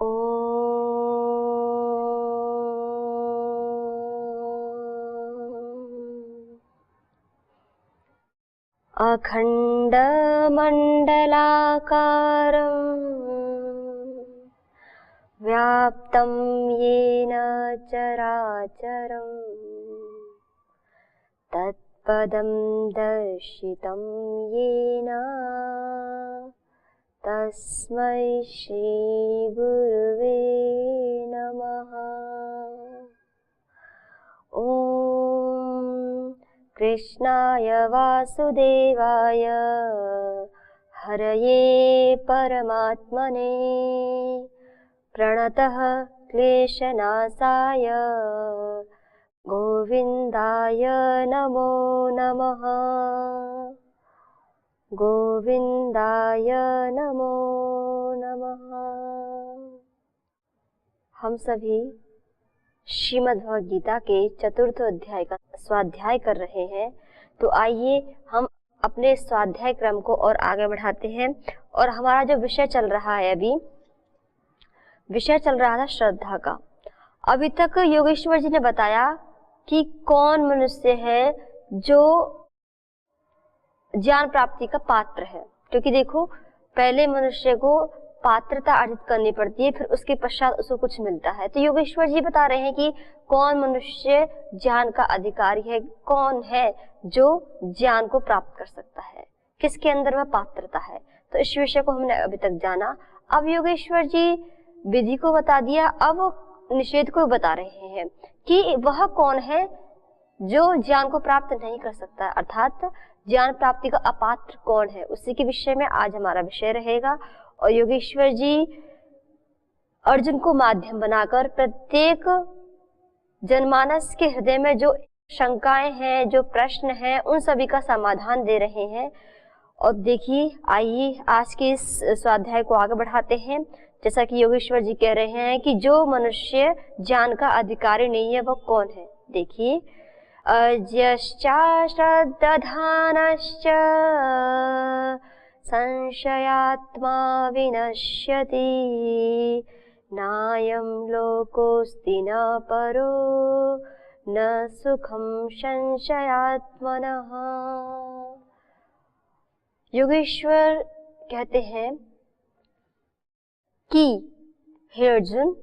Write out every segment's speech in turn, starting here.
अखण्डमण्डलाकारं व्याप्तं येन चराचरं तत्पदं दर्शितं येन तस्मै श्रीगुरुवे नमः। ॐ कृष्णाय वासुदेवाय हरये परमात्मने प्रणतः क्लेशनाशाय गोविन्दाय नमो नमः। गोविन्दाय नमो नमः। हम सभी श्रीमद् भगवद गीता के चतुर्थ अध्याय का स्वाध्याय कर रहे हैं। तो आइए हम अपने स्वाध्याय क्रम को और आगे बढ़ाते हैं। और हमारा जो विषय चल रहा है, अभी विषय चल रहा था श्रद्धा का। अभी तक योगेश्वर जी ने बताया कि कौन मनुष्य है जो ज्ञान प्राप्ति का पात्र है, क्योंकि देखो पहले मनुष्य को पात्रता अर्जित करनी पड़ती है, फिर उसके पश्चात उसको कुछ मिलता है। तो योगेश्वर जी बता रहे हैं कि कौन मनुष्य ज्ञान का अधिकारी है, कौन है जो ज्ञान को प्राप्त कर सकता है, किसके अंदर वह पात्रता है। तो इस विषय को हमने अभी तक जाना। अब योगेश्वर जी विधि को बता दिया, अब निषेध को बता रहे हैं कि वह कौन है जो ज्ञान को प्राप्त नहीं कर सकता, अर्थात ज्ञान प्राप्ति का अपात्र कौन है, उसी के विषय में आज हमारा विषय रहेगा। और योगेश्वर जी अर्जुन को माध्यम बनाकर प्रत्येक जनमानस के हृदय में जो शंकाएं हैं, जो प्रश्न हैं, उन सभी का समाधान दे रहे हैं। और देखिए, आइए आज के इस स्वाध्याय को आगे बढ़ाते हैं। जैसा कि योगेश्वर जी कह रहे हैं कि जो मनुष्य ज्ञान का अधिकारी नहीं है वह कौन है। देखिए, अज्ञश्चा श्रद्धानश्च संशयात्मा विनश्यति नायं लोकोऽस्ति न परो न सुखं संशयात्मनः। योगेश्वर कहते हैं कि हे अर्जुन,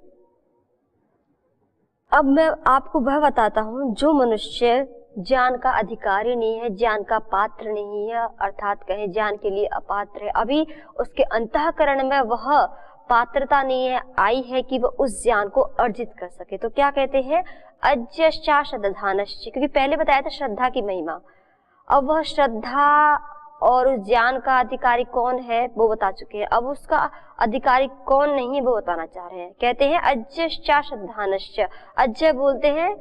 अब मैं आपको वह बताता हूँ जो मनुष्य ज्ञान का अधिकारी नहीं है, ज्ञान का पात्र नहीं है, अर्थात कहें ज्ञान के लिए अपात्र है। अभी उसके अंतःकरण में वह पात्रता नहीं है, आई है कि वह उस ज्ञान को अर्जित कर सके। तो क्या कहते हैं, अज्ञश्चा श्रद्धानश्च, क्योंकि पहले बताया था श्रद्धा की महिमा। अब वह श्रद्धा और उस ज्ञान का अधिकारी कौन है वो बता चुके हैं। अब उसका अधिकारी कौन नहीं है वो बताना चाह रहे हैं। कहते हैं अज्ञश्चा श्रद्धानश्च। अज्ञ बोलते हैं,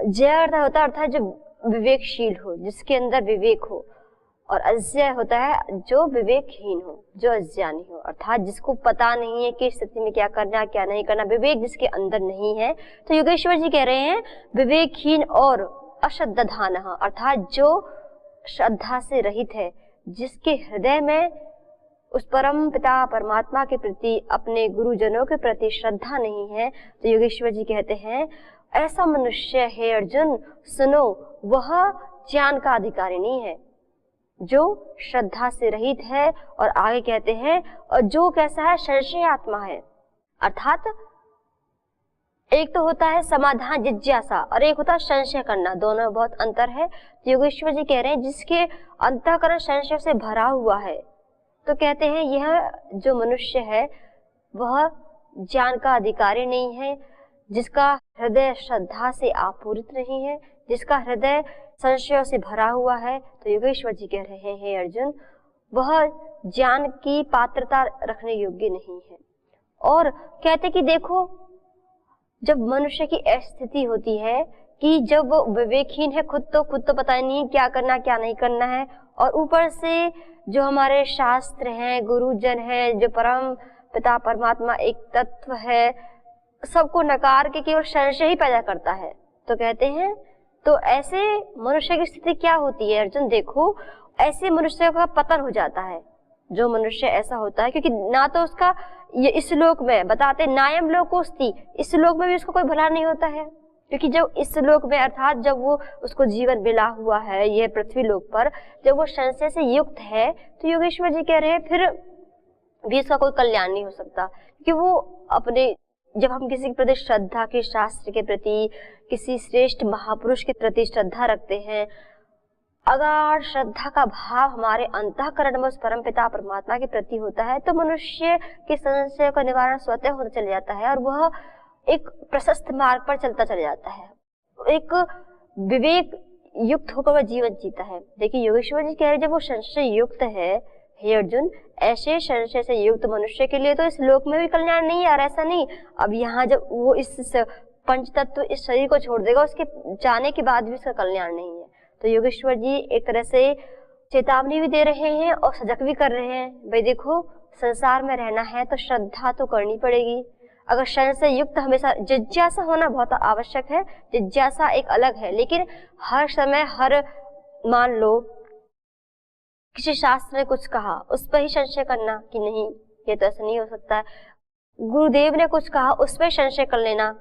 जय अर्थ होता है अर्थात जो विवेकशील हो, जिसके अंदर विवेक हो, और अज्ञ होता है जो विवेकहीन हो, जो अज्ञानी हो, अर्थात जिसको पता नहीं है कि स्थिति में क्या करना क्या नहीं करना, विवेक जिसके अंदर नहीं है। तो योगेश्वर जी कह रहे हैं विवेकहीन और अश्रद्धान, अर्थात जो श्रद्धा से रहित है, जिसके हृदय में उस परम पिता परमात्मा के प्रति, अपने गुरुजनों के प्रति श्रद्धा नहीं है। तो योगेश्वर जी कहते हैं ऐसा मनुष्य है अर्जुन, सुनो, वह ज्ञान का अधिकारी नहीं है, जो श्रद्धा से रहित है। और आगे कहते हैं, और जो कैसा है, संशयात्मा है, अर्थात एक तो होता है समाधान जिज्ञासा और एक होता है संशय करना, दोनों में बहुत अंतर है। तो योगेश्वर जी कह रहे हैं जिसके अंतःकरण संशय से भरा हुआ है, तो कहते हैं यह जो मनुष्य है वह ज्ञान का अधिकारी नहीं है, जिसका हृदय श्रद्धा से आपूरित नहीं है, जिसका हृदय संशयों से भरा हुआ है। तो योगेश्वर जी कह रहे हैं अर्जुन, वह ज्ञान की पात्रता रखने योग्य नहीं है। और कहते कि देखो, जब मनुष्य की ऐसी स्थिति होती है कि जब वो विवेकहीन है, खुद तो पता ही नहीं क्या करना क्या नहीं करना है, और ऊपर से जो हमारे शास्त्र हैं, गुरुजन हैं, जो परम पिता परमात्मा एक तत्व है, सबको नकार के केवल संशय ही पैदा करता है। तो कहते हैं, तो ऐसे मनुष्य की स्थिति क्या होती है अर्जुन, देखो ऐसे मनुष्य का पतन हो जाता है। जो मनुष्य ऐसा होता है, क्योंकि ना तो उसका ये इस लोक में बताते नायम लोकोस्ति, इस लोक में भी उसको कोई भला नहीं होता है, क्योंकि जब इस लोक में अर्थात जब वो उसको जीवन मिला हुआ है ये पृथ्वी लोक पर, जब वो संशय से युक्त है, तो योगेश्वर जी कह रहे हैं फिर भी इसका कोई कल्याण नहीं हो सकता। क्योंकि वो अपने, जब हम किसी के प्रति श्रद्धा के, शास्त्र के प्रति, किसी श्रेष्ठ महापुरुष के प्रति श्रद्धा रखते हैं, अगर श्रद्धा का भाव हमारे अंतःकरण में उस परम पिता परमात्मा के प्रति होता है, तो मनुष्य के संशय का निवारण स्वतः होता चला जाता है और वह एक प्रशस्त मार्ग पर चलता चला जाता है, एक विवेक युक्त होकर वह जीवन जीता है। देखिए योगेश्वर जी कह रहे जब वो संशय युक्त है, हे अर्जुन, ऐसे संशय से युक्त मनुष्य के लिए तो इस लोक में भी कल्याण नहीं है। और ऐसा नहीं, अब यहाँ जब वो इस पंच तत्व इस शरीर को छोड़ देगा, उसके जाने के बाद भी इसका कल्याण नहीं है। तो योगेश्वर जी एक तरह से चेतावनी भी दे रहे हैं और सजग भी कर रहे हैं, भाई देखो संसार में रहना है तो श्रद्धा तो करनी पड़ेगी। अगर संशय युक्त हमेशा जिज्ञासा होना बहुत आवश्यक है, जिज्ञासा एक अलग है, लेकिन हर समय हर, मान लो किसी शास्त्र ने कुछ कहा उस पर ही संशय करना कि नहीं ये तो ऐसा नहीं हो सकता है, गुरुदेव ने कुछ कहा उस पर संशय कर लेना,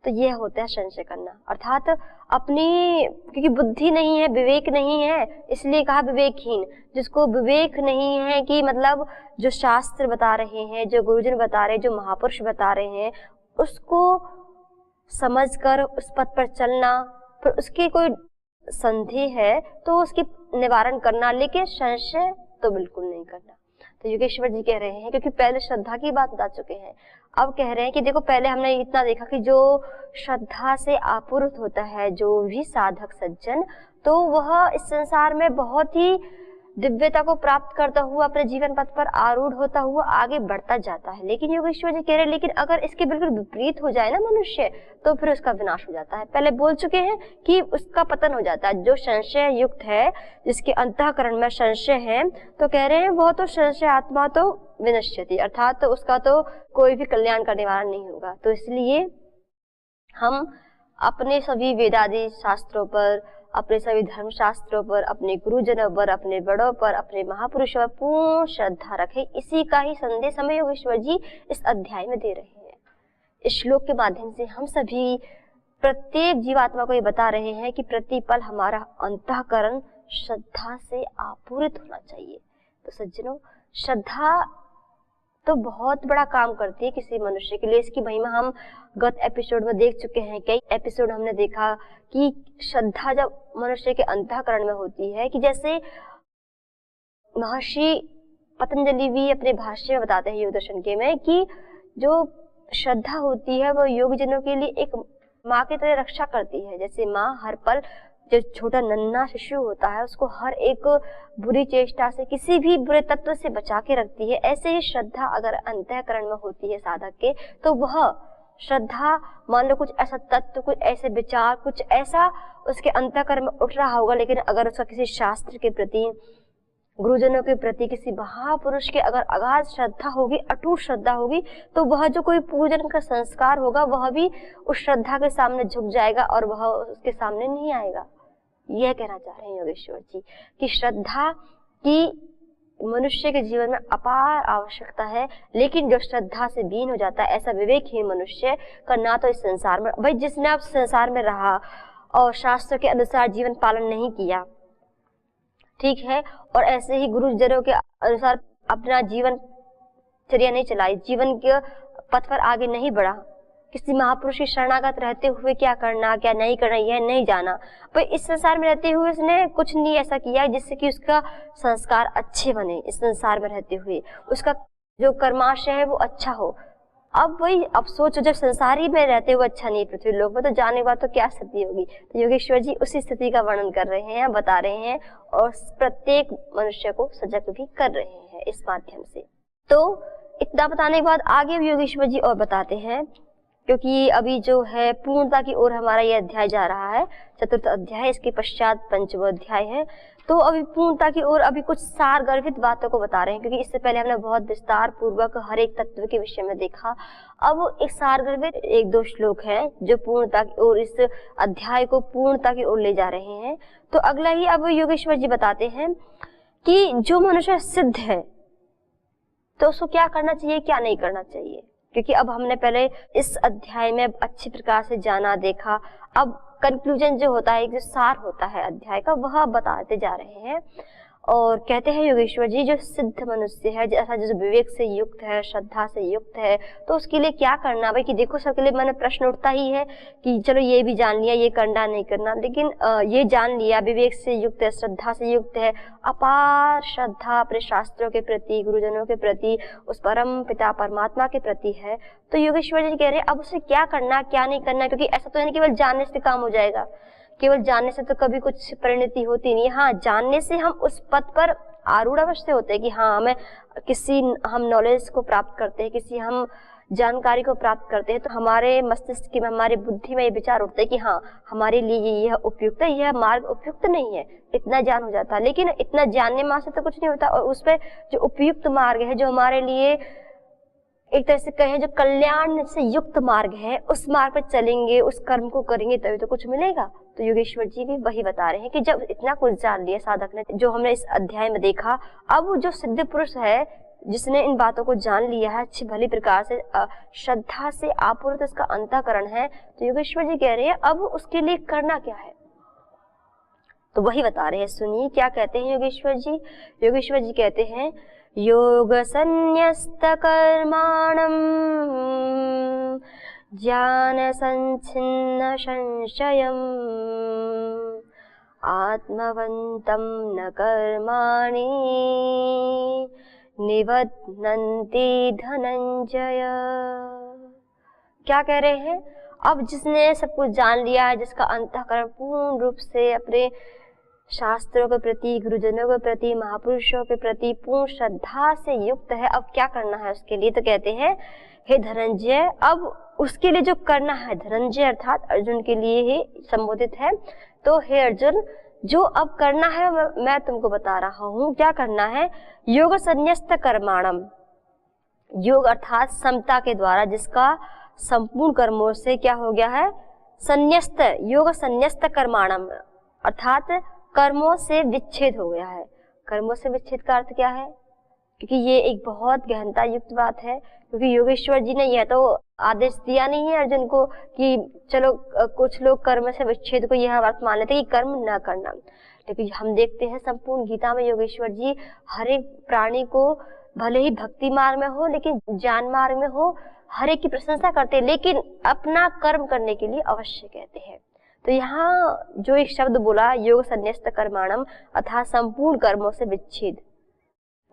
तो ये होता है संशय करना। अर्थात अपनी, क्योंकि बुद्धि नहीं है, विवेक नहीं है, इसलिए कहा विवेकहीन। जिसको विवेक नहीं है कि मतलब जो शास्त्र बता रहे हैं, जो गुरुजन बता रहे हैं, जो महापुरुष बता रहे हैं, उसको समझकर उस पथ पर चलना, फिर उसकी कोई संदेह है तो उसकी निवारण करना, लेकिन संशय तो बिल्कुल नहीं करना। तो योगेश्वर जी कह रहे हैं, क्योंकि पहले श्रद्धा की बात बता चुके हैं, अब कह रहे हैं कि देखो पहले हमने इतना देखा कि जो श्रद्धा से आपूर्त होता है जो भी साधक सज्जन, तो वह इस संसार में बहुत ही दिव्यता को प्राप्त करता हुआ अपने जीवन पथ पर आरूढ़ होता हुआ आगे बढ़ता जाता है। लेकिन योगेश्वर जी कह रहे हैं लेकिन अगर इसके बिल्कुल विपरीत हो जाए ना मनुष्य, तो फिर उसका विनाश हो जाता है। पहले बोल चुके हैं कि उसका पतन हो जाता है। जो संशय युक्त है, जिसके अंतःकरण में संशय है, तो कह रहे हैं वह तो संशय आत्मा तो विनश्यति, अर्थात तो उसका तो कोई भी कल्याण का निवारण नहीं होगा। तो इसलिए हम अपने सभी वेदादि शास्त्रों पर, अपने सभी धर्म शास्त्रों पर, अपने गुरुजनों पर, अपने बड़ों पर, अपने महापुरुषों पर पूर्ण श्रद्धा रखें। इसी का ही संदेश हमें योगेश्वर जी इस अध्याय में दे रहे हैं। इस श्लोक के माध्यम से हम सभी प्रत्येक जीवात्मा को ये बता रहे हैं कि प्रतिपल हमारा अंतःकरण श्रद्धा से आपूरित होना चाहिए। तो सज्जनों, श्रद्धा तो बहुत बड़ा काम करती है किसी मनुष्य के लिए। इसकी महिमा हम गत एपिसोड में देख चुके हैं। कई एपिसोड हमने देखा कि श्रद्धा जब मनुष्य के अंतःकरण में होती है, कि जैसे महर्षि पतंजलि भी अपने भाष्य में बताते हैं योग दर्शन के में, कि जो श्रद्धा होती है वो योगजनों के लिए एक माँ की तरह रक्षा करती है। जैसे माँ हर पल, जो छोटा नन्हा शिशु होता है उसको हर एक बुरी चेष्टा से, किसी भी बुरे तत्व से बचा के रखती है, ऐसे ही श्रद्धा अगर अंतःकरण में होती है साधक के, तो वह श्रद्धा, मान लो कुछ ऐसा तत्व, कुछ ऐसे विचार, कुछ ऐसा उसके अंतःकरण में उठ रहा होगा, लेकिन अगर उसका किसी शास्त्र के प्रति, गुरुजनों के प्रति, किसी महापुरुष के अगर अगाध श्रद्धा होगी, अटूट श्रद्धा होगी, तो वह जो कोई पूजन का संस्कार होगा वह भी उस श्रद्धा के सामने झुक जाएगा और वह उसके सामने नहीं आएगा। यह कहना चाह रहे हैं योगेश्वर जी कि श्रद्धा की मनुष्य के जीवन में अपार आवश्यकता है, लेकिन जो श्रद्धा से बीन हो जाता है, ऐसा विवेकहीन मनुष्य का ना तो इस संसार में, भाई जिसने अब संसार में रहा और शास्त्र के अनुसार जीवन पालन नहीं किया, ठीक है, और ऐसे ही गुरुजनों के अनुसार अपना जीवन चर्या नहीं चलाई, जीवन के पथ पर आगे नहीं बढ़ा, किसी महापुरुष की शरणागत रहते हुए क्या करना क्या नहीं करना यह नहीं जाना, पर इस संसार में रहते हुए उसने कुछ नहीं ऐसा किया जिससे कि उसका संस्कार अच्छे बने, इस संसार में रहते हुए उसका जो कर्माशय है वो अच्छा हो। अब वही, अब सोचो जब संसारी में रहते हुए अच्छा नहीं पृथ्वी लोक में, तो जाने के बाद तो क्या स्थिति होगी। तो योगेश्वर जी उसी स्थिति का वर्णन कर रहे हैं, बता रहे हैं और प्रत्येक मनुष्य को सजग भी कर रहे हैं इस माध्यम से। तो इतना बताने के बाद आगे भी योगेश्वर जी और बताते हैं, क्योंकि अभी जो है पूर्णता की ओर हमारा यह अध्याय जा रहा है, चतुर्थ अध्याय, इसके पश्चात पंचम अध्याय है। तो अभी पूर्णता की ओर अभी कुछ सार गर्भित बातों को बता रहे हैं, क्योंकि इससे पहले हमने बहुत विस्तार पूर्वक हर एक तत्व के विषय में देखा। अब एक सार गर्भित एक दो श्लोक है जो पूर्णता की ओर, इस अध्याय को पूर्णता की ओर ले जा रहे हैं। तो अगला ही अब योगेश्वर जी बताते हैं कि जो मनुष्य सिद्ध है, तो उसको क्या करना चाहिए, क्या नहीं करना चाहिए। क्योंकि अब हमने पहले इस अध्याय में अच्छी प्रकार से जाना, देखा। अब कंक्लूजन जो होता है, जो सार होता है अध्याय का, वह बताते जा रहे हैं। और कहते हैं योगेश्वर जी, जो सिद्ध मनुष्य है, जैसा जो विवेक से युक्त है, श्रद्धा से युक्त है, तो उसके लिए क्या करना भाई। कि देखो सबके लिए मैंने प्रश्न उठता ही है कि चलो ये भी जान लिया, ये करना नहीं करना, लेकिन ये जान लिया विवेक से युक्त है, श्रद्धा से युक्त है, अपार श्रद्धा अपने शास्त्रों के प्रति, गुरुजनों के प्रति, उस परम पिता परमात्मा के प्रति है, तो योगेश्वर जी कह रहे हैं अब उसे क्या करना, क्या नहीं करना। क्योंकि ऐसा तो नहीं केवल जानने से काम हो जाएगा, केवल जानने से तो कभी कुछ परिणति होती नहीं। हाँ, जानने से हम उस पद पर आरूढ़ अवश्य होते हैं कि हाँ, हम नॉलेज को प्राप्त करते हैं, किसी हम जानकारी को प्राप्त करते हैं, तो हमारे मस्तिष्क में, हमारी बुद्धि में ये विचार उठते हैं कि हाँ, हमारे लिए यह उपयुक्त है, यह मार्ग उपयुक्त नहीं है, इतना ज्ञान हो जाता है। लेकिन इतना जानने मात्र से तो कुछ नहीं होता, और उस पर जो उपयुक्त मार्ग है, जो हमारे लिए एक तरह से कहें जो कल्याण से युक्त मार्ग है, उस मार्ग पर चलेंगे, उस कर्म को करेंगे, तभी तो कुछ मिलेगा। तो योगेश्वर जी भी वही बता रहे हैं कि जब इतना कुछ जान लिया साधक ने, जो हमने इस अध्याय में देखा, अब जो सिद्ध पुरुष है, जिसने इन बातों को जान लिया है अच्छी भली प्रकार से, श्रद्धा से आपूरित उसका अंतःकरण है, तो योगेश्वर जी कह रहे हैं अब उसके लिए करना क्या है। तो वही बता रहे हैं, सुनिए क्या कहते हैं योगेश्वर जी। योगेश्वर जी कहते हैं, योग संन्यस्त कर्माणम ज्ञान संच्छिन्न संशयम आत्मवंतम न कर्माणि निबध्नन्ति धनंजय। क्या कह रहे हैं, अब जिसने सब कुछ जान लिया है, जिसका अंतःकरण पूर्ण रूप से अपने शास्त्रों के प्रति, गुरुजनों के प्रति, महापुरुषों के प्रति पूर्ण श्रद्धा से युक्त है, अब क्या करना है उसके लिए। तो कहते हैं, हे धनंजय, अब उसके लिए जो करना है, धनंजय अर्थात अर्जुन के लिए ही संबोधित है, तो हे अर्जुन, जो अब करना है मैं तुमको बता रहा हूँ। क्या करना है, योग संन्यस्त कर्माणम, योग अर्थात समता के द्वारा, जिसका संपूर्ण कर्मों से क्या हो गया है, संन्यस्त, योग संन्यस्त कर्माणम अर्थात कर्मों से विच्छेद हो गया है। कर्मों से विच्छेद का अर्थ क्या है, क्योंकि ये एक बहुत गहनता युक्त बात है, क्योंकि योगेश्वर जी ने यह तो आदेश दिया नहीं है अर्जुन को कि चलो, कुछ लोग कर्म से विच्छेद को यह अर्थ मान लेते कि कर्म न करना, लेकिन हम देखते हैं संपूर्ण गीता में योगेश्वर जी हर एक प्राणी को, भले ही भक्ति मार्ग में हो, लेकिन ज्ञान मार्ग में हो, हर एक की प्रशंसा करते हैं, लेकिन अपना कर्म करने के लिए अवश्य कहते हैं। तो यहाँ जो एक शब्द बोला, योग संन्यस्त कर्माणम अर्थात संपूर्ण कर्मों से विच्छेद,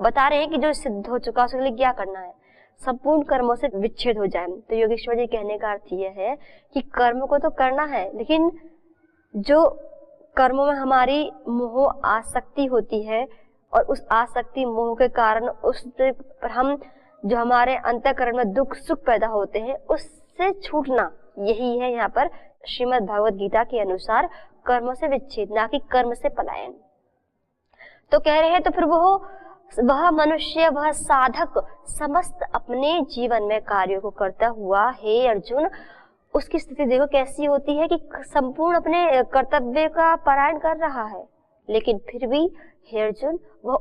बता रहे हैं कि जो सिद्ध हो चुका उसके लिए क्या करना है, संपूर्ण कर्मों से विच्छेद हो जाए। तो योगेश्वर जी कहने का अर्थ यह है कि कर्म को तो करना है, लेकिन जो कर्मों में हमारी मोह आसक्ति होती है, और उस आसक्ति मोह के कारण उस पर हम, जो हमारे अंतःकरण में दुख सुख पैदा होते हैं, उससे छूटना, यही है यहाँ पर श्रीमद् भागवत गीता के अनुसार कर्मों से विच्छेद, ना कि कर्म से पलायन। तो कह रहे हैं, तो फिर वह मनुष्य, वह साधक समस्त अपने जीवन में कार्यों को करता हुआ, हे अर्जुन, उसकी स्थिति देखो कैसी होती है कि संपूर्ण अपने कर्तव्य का पारायण कर रहा है, लेकिन फिर भी हे अर्जुन, वह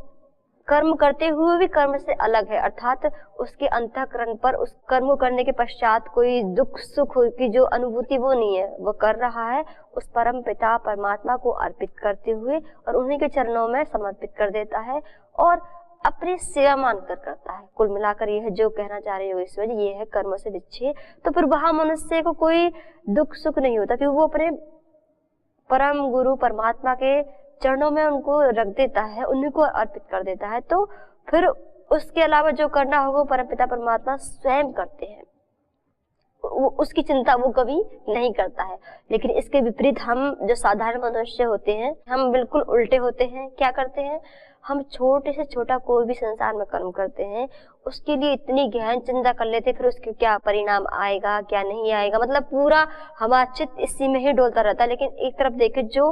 कर्म करते हुए भी कर्म से अलग है, अर्थात उसके अंतःकरण पर उस कर्म को करने के पश्चात कोई दुख सुख की जो अनुभूति वो नहीं है, वो कर रहा है उस परम पिता परमात्मा को अर्पित करते हुए, और उन्हीं के चरणों में समर्पित कर देता है और अपनी सेवा मानकर करता है। कुल मिलाकर यह जो कहना चाह रहे योगेश्वर जी, ये है कर्म से विच्छेद। तो फिर वहां मनुष्य को कोई दुख सुख नहीं होता, क्योंकि वो अपने परम गुरु परमात्मा के चरणों में उनको रख देता है, उन्हीं को अर्पित कर देता है। तो फिर उसके अलावा जो करना होगा परमपिता परमात्मा स्वयं करते हैं, उसकी चिंता वो कभी नहीं करता है। लेकिन इसके विपरीत हम जो साधारण मनुष्य होते हैं, हम बिल्कुल उल्टे होते हैं। क्या करते हैं, हम छोटे से छोटा कोई भी संसार में कर्म करते हैं, उसके लिए इतनी गहन चिंता कर लेते, फिर उसके क्या परिणाम आएगा, क्या नहीं आएगा, मतलब पूरा हमारा चित्त इसी में ही डोलता रहता है। लेकिन एक तरफ देखे, जो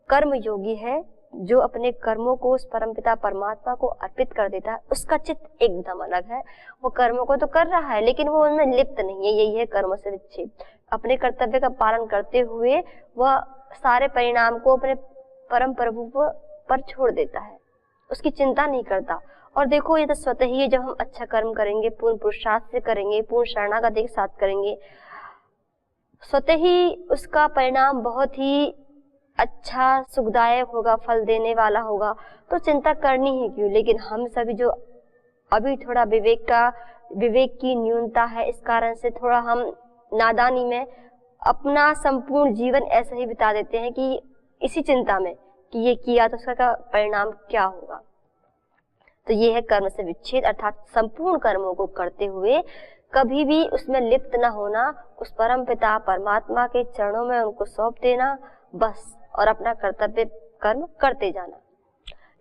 कर्म योगी है, जो अपने कर्मों को उस परमपिता परमात्मा को अर्पित कर देता है, उसका चित्त एकदम अलग है। वो कर्मों को तो कर रहा है, लेकिन वो उनमें लिप्त नहीं है। यही है कर्म से विच्छेद। अपने कर्तव्य का पालन करते हुए वह सारे परिणाम को अपने परम प्रभु पर छोड़ देता है, उसकी चिंता नहीं करता। और देखो ये तो स्वतः ही है, जब हम अच्छा कर्म करेंगे, पूर्ण पुरुषार्थ से करेंगे, पूर्ण शरणागति के साथ करेंगे, स्वतः ही उसका परिणाम बहुत ही अच्छा सुखदायक होगा, फल देने वाला होगा। तो चिंता करनी ही क्यों। लेकिन हम सभी जो अभी थोड़ा विवेक की न्यूनता है, इस कारण से थोड़ा हम नादानी में अपना संपूर्ण जीवन ऐसे ही बिता देते हैं कि इसी चिंता में कि ये किया तो उसका परिणाम क्या होगा। तो ये है कर्म से विच्छेद, अर्थात संपूर्ण कर्मों को करते हुए कभी भी उसमें लिप्त न होना, उस परम पिता परमात्मा के चरणों में उनको सौंप देना बस, और अपना कर्तव्य कर्म करते जाना।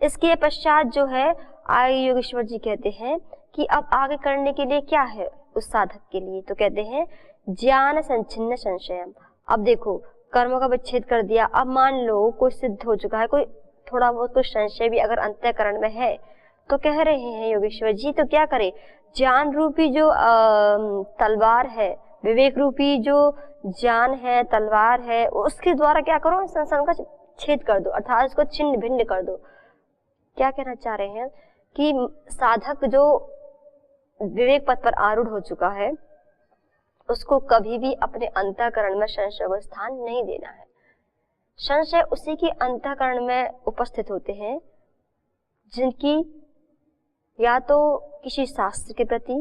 इसके पश्चात जो है आगे योगेश्वर जी कहते हैं कि अब आगे करने के लिए क्या है उस साधक के लिए। तो कहते हैं ज्ञान संचिन्न संशयम। अब देखो कर्मों का विच्छेद कर दिया, अब मान लो कोई सिद्ध हो चुका है, कोई थोड़ा बहुत कुछ संशय भी अगर अंतःकरण में है, तो कह रहे हैं योगेश्वर जी तो क्या करे, ज्ञान रूपी जो तलवार है, विवेक रूपी जो ज्ञान है, तलवार है, उसके द्वारा क्या करो, संसार का छेद कर दो, अर्थात उसको छिन्न भिन्न कर दो। क्या कहना चाह रहे हैं कि साधक जो विवेक पथ पर आरूढ़ हो चुका है, उसको कभी भी अपने अंतःकरण में संशय को स्थान नहीं देना है। संशय उसी के अंतःकरण में उपस्थित होते हैं जिनकी या तो किसी शास्त्र के प्रति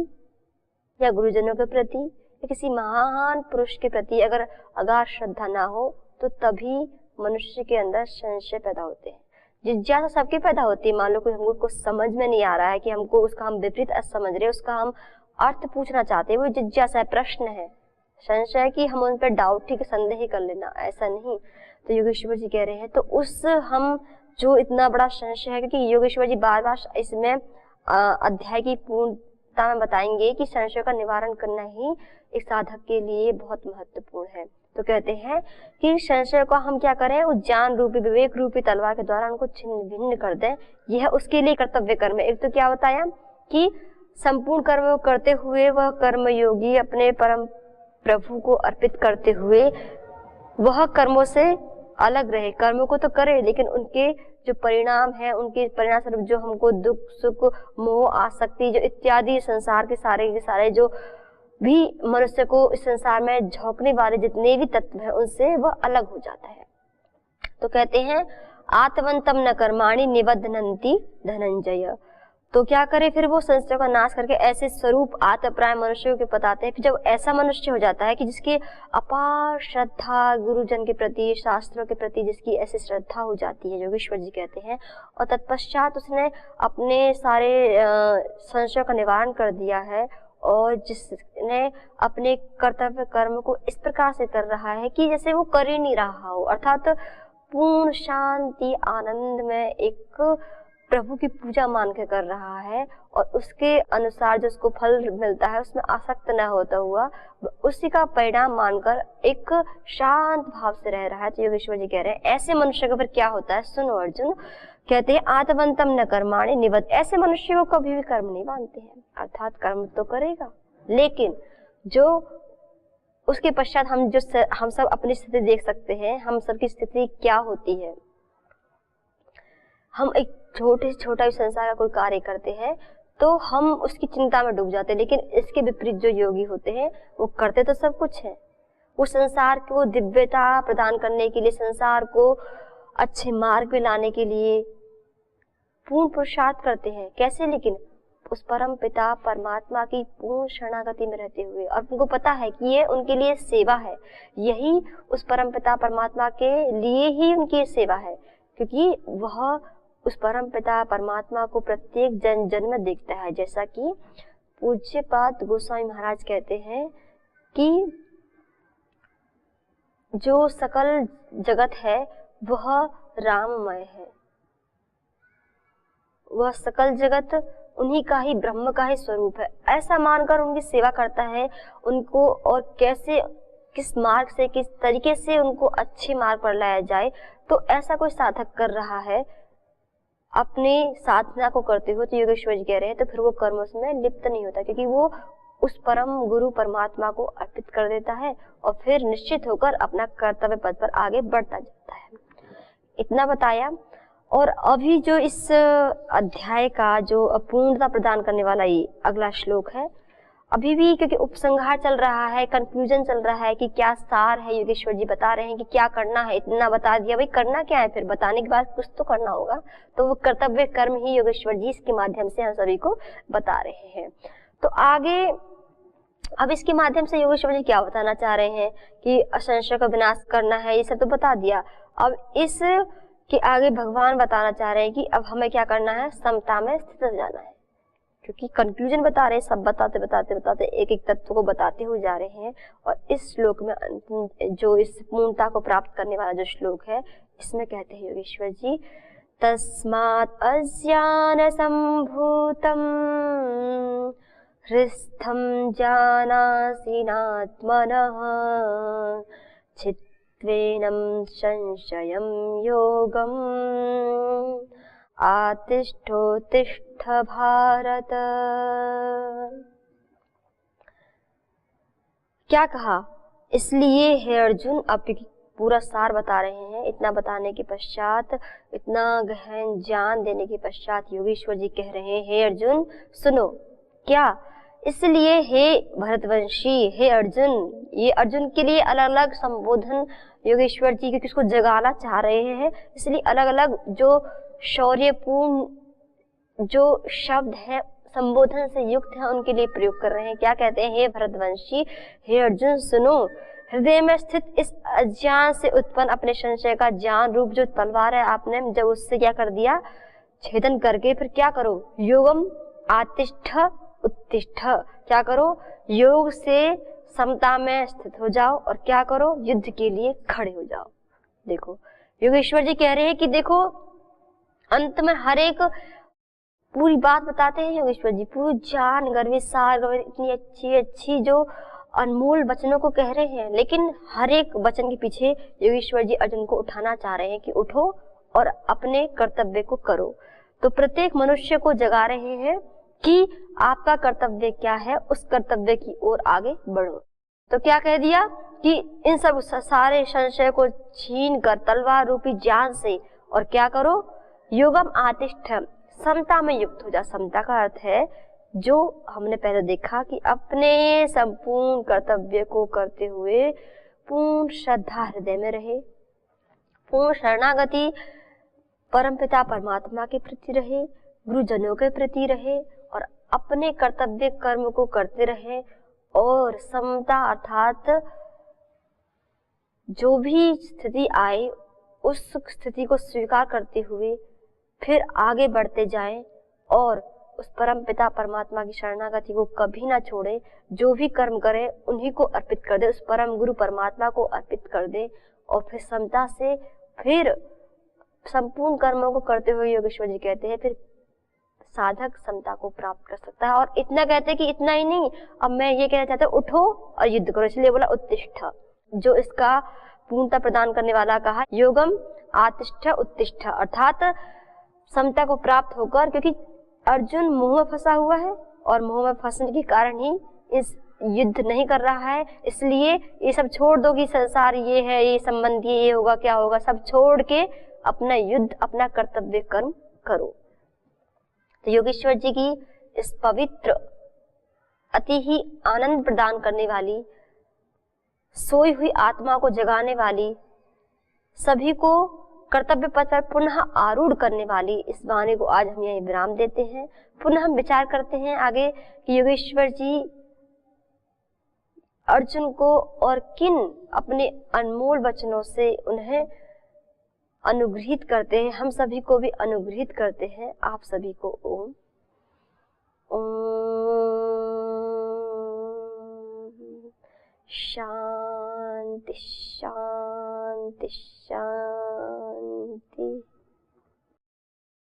या गुरुजनों के प्रति या किसी महान पुरुष के प्रति अगर अगाध श्रद्धा ना हो, तो तभी मनुष्य के अंदर संशय पैदा होते हैं। जिज्ञासा सबके पैदा होती है। मान लो कोई हमको कुछ समझ में नहीं आ रहा है, कि हमको उसका हम विपरीत अर्थ समझ रहे, उसका हम अर्थ पूछना चाहते हैं, वो जिज्ञासा है, प्रश्न है। संशय है कि हम उन पर डाउट ही संदेह कर लेना, ऐसा नहीं। तो योगेश्वर जी कह रहे हैं तो उस हम जो इतना बड़ा संशय है, क्योंकि योगेश्वर जी बार बार इसमें अध्याय की पूर्णता में बताएंगे कि संशय का निवारण करना ही एक साधक के लिए बहुत महत्वपूर्ण है। तो कहते हैं कि संशय को हम क्या करें, उस ज्ञान रूपी विवेक रूपी तलवार के द्वारा उनको छिन्न भिन्न कर दें। यह उसके लिए कर्तव्य कर्म है। एक तो क्या बताया कि संपूर्ण कर्म करते हुए वह कर्म योगी अपने परम प्रभु को अर्पित करते हुए वह कर्मों से अलग रहे। कर्मों को तो करे, लेकिन उनके जो परिणाम है, उनके परिणाम स्वरूप जो हमको दुख सुख मोह आसक्ति जो इत्यादि संसार के सारे जो भी मनुष्य को इस संसार में झोंकने वाले जितने भी तत्व हैं, उनसे वह अलग हो जाता है। तो कहते हैं आत्मवंतम न कर्माणि निबध्नन्ति धनंजय। तो क्या करे फिर वो संशय का नाश करके ऐसे स्वरूप आत्मप्राय मनुष्यों के बताते हैं। फिर जब ऐसा मनुष्य हो जाता है कि जिसकी अपार श्रद्धा गुरुजन के प्रति, शास्त्रों के प्रति जिसकी ऐसी श्रद्धा हो जाती है, योगेश्वर जी कहते हैं, और तत्पश्चात उसने अपने सारे संशय का निवारण कर दिया है, और जिसने अपने कर्तव्य कर्म को इस प्रकार से कर रहा है कि जैसे वो कर ही नहीं रहा हो, अर्थात पूर्ण शांति आनंद में एक प्रभु की पूजा मान के कर रहा है, और उसके अनुसार जो उसको फल मिलता है उसमें आसक्त न होता हुआ उसी का परिणाम मानकर एक शांत भाव से रह रहा है। तो योगेश्वर जी कह रहे हैं ऐसे मनुष्य के पर क्या होता है, सुनो अर्जुन। कहते हैं आत्मवंतम न कर्माणि निबध्। ऐसे मनुष्य को कभी भी कर्म नहीं बांधते हैं, अर्थात कर्म तो करेगा, लेकिन जो उसके पश्चात हम सब अपनी स्थिति देख सकते हैं। हम सबकी स्थिति क्या होती है, हम एक छोटे से छोटा भी संसार का कोई कार्य करते हैं तो हम उसकी चिंता में डूब जाते हैं, लेकिन इसके विपरीत जो योगी होते हैं वो करते तो सब कुछ है। वो संसार को दिव्यता प्रदान करने के लिए, संसार को अच्छे मार्ग में लाने के लिए पूर्ण पुरुषार्थ करते हैं। कैसे, लेकिन उस परम पिता परमात्मा की पूर्ण शरणागति में रहते हुए, और उनको पता है कि ये उनके लिए सेवा है, यही उस परम पिता परमात्मा के लिए ही उनकी सेवा है, क्योंकि वह उस परम पिता परमात्मा को प्रत्येक जन्म में देखता है। जैसा कि पूज्यपाद गोस्वामी महाराज कहते हैं कि जो सकल जगत है वह राममय है, वह सकल जगत उन्हीं का ही, ब्रह्म का ही स्वरूप है। ऐसा मानकर उनकी सेवा करता है, उनको और कैसे किस मार्ग से किस तरीके से उनको अच्छे मार्ग पर लाया जाए। तो ऐसा कोई साधक कर रहा है अपनी साधना को करते हुए, तो योगेश्वर जी कह रहे हैं तो फिर वो कर्मों में लिप्त नहीं होता, क्योंकि वो उस परम गुरु परमात्मा को अर्पित कर देता है और फिर निश्चित होकर अपना कर्तव्य पद पर आगे बढ़ता जाता है। इतना बताया। और अभी जो इस अध्याय का जो पूर्णता प्रदान करने वाला ये अगला श्लोक है, अभी भी क्योंकि उपसंहार चल रहा है, कंक्लूजन चल रहा है कि क्या सार है, योगेश्वर जी बता रहे हैं कि क्या करना है। इतना बता दिया, भाई करना क्या है, फिर बताने के बाद कुछ तो करना होगा, तो वो कर्तव्य कर्म ही योगेश्वर जी इसके माध्यम से हम सभी को बता रहे हैं। तो आगे अब इसके माध्यम से योगेश्वर जी क्या बताना चाह रहे हैं कि असंशय का विनाश करना है, ये सब तो बता दिया। अब इस के आगे भगवान बताना चाह रहे हैं कि अब हमें क्या करना है, समता में स्थित हो जाना है, क्योंकि कंक्लूजन बता रहे हैं, सब बताते बताते बताते एक एक तत्व को बताते हुए जा रहे हैं। और इस श्लोक में अंतिम जो इस पूर्णता को प्राप्त करने वाला जो श्लोक है, इसमें कहते हैं योगेश्वर जी, तस्मात् अज्ञान संभूतम हृस्थं जानासीनात्मनः चित्वेनं संशयं योगम् आतिष्ठोत्तिष्ठ भारत। क्या कहा, इसलिए हे अर्जुन, अब पूरा सार बता रहे हैं। इतना बताने के पश्चात, इतना गहन ज्ञान देने के पश्चात योगेश्वर जी कह रहे हैं, हे अर्जुन सुनो। क्या, इसलिए हे भरतवंशी, हे अर्जुन, ये अर्जुन के लिए अलग अलग संबोधन योगेश्वर जी क्योंकि उसको जगाना चाह रहे हैं, इसलिए अलग अलग जो शौर्यपूर्ण जो शब्द है संबोधन से युक्त है उनके लिए प्रयोग कर रहे हैं। क्या कहते हैं, हे भरतवंशी, हे अर्जुन सुनो, हृदय में स्थित इस अज्ञान से उत्पन्न अपने संशय का ज्ञान रूप जो तलवार है, आपने जब उससे क्या कर दिया, छेदन करके फिर क्या करो, योगम आतिष्ठ उत्तिष्ठ, क्या करो, योग से समता में स्थित हो जाओ और क्या करो, युद्ध के लिए खड़े हो जाओ। देखो योगेश्वर जी कह रहे हैं कि देखो अंत में हर एक पूरी बात बताते हैं योगेश्वर जी, पूरी जान गर्वित सार गर्वित इतनी अच्छी अच्छी जो अनमोल वचनों को कह रहे हैं, लेकिन हर एक वचन के पीछे योगेश्वर जी अर्जुन को उठाना चाह रहे हैं कि उठो और अपने कर्तव्य को करो। तो प्रत्येक मनुष्य को जगा रहे हैं कि आपका कर्तव्य क्या है, उस कर्तव्य की ओर आगे बढ़ो। तो क्या कह दिया कि इन सब सारे संशय को छीन कर तलवार रूपी ज्ञान से और क्या करो, योगम आतिष्ठ, समता में युक्त हो जा। समता का अर्थ है जो हमने पहले देखा कि अपने संपूर्ण कर्तव्य को करते हुए पूर्ण श्रद्धा हृदय में रहे, पूर्ण शरणागति परमपिता परमात्मा के प्रति रहे, गुरुजनों के प्रति रहे और अपने कर्तव्य कर्म को करते रहे। और समता अर्थात जो भी स्थिति आए उस स्थिति को स्वीकार करते हुए फिर आगे बढ़ते जाएं और उस परम पिता परमात्मा की शरणागति को कभी ना छोड़े। जो भी कर्म करे उन्हीं को अर्पित कर दे, उस परम गुरु परमात्मा को अर्पित कर दे और फिर समता से फिर संपूर्ण कर्मों को करते हुए योगेश्वर जी कहते हैं फिर साधक समता को प्राप्त कर सकता है। और इतना कहते हैं कि इतना ही नहीं, अब मैं ये कहना चाहता हूँ उठो और युद्ध करो, इसलिए बोला उत्तिष्ठ, जो इसका पूर्णता प्रदान करने वाला कहा योगम आतिष्ठ उत्तिष्ठ, अर्थात समता को प्राप्त होकर, क्योंकि अर्जुन मोह में फंसा हुआ है और मोह में फंसने के कारण ही इस युद्ध नहीं कर रहा है, इसलिए ये सब छोड़ दो कि संसार ये है, ये संबंध ये होगा क्या होगा, सब छोड़ के अपना युद्ध अपना कर्तव्य कर्म करो। तो योगेश्वर जी की इस पवित्र अति ही आनंद प्रदान करने वाली, सोई हुई आत्मा को जगाने वाली, सभी को कर्तव्य पथ पर पुनः आरूढ़ करने वाली इस वाणी को आज हम यहीं विराम देते हैं। पुनः हम विचार करते हैं आगे कि योगेश्वर जी अर्जुन को और किन अपने अनमोल वचनों से उन्हें अनुग्रहित करते हैं, हम सभी को भी अनुग्रहित करते हैं। आप सभी को ओम शांति शांति शांति।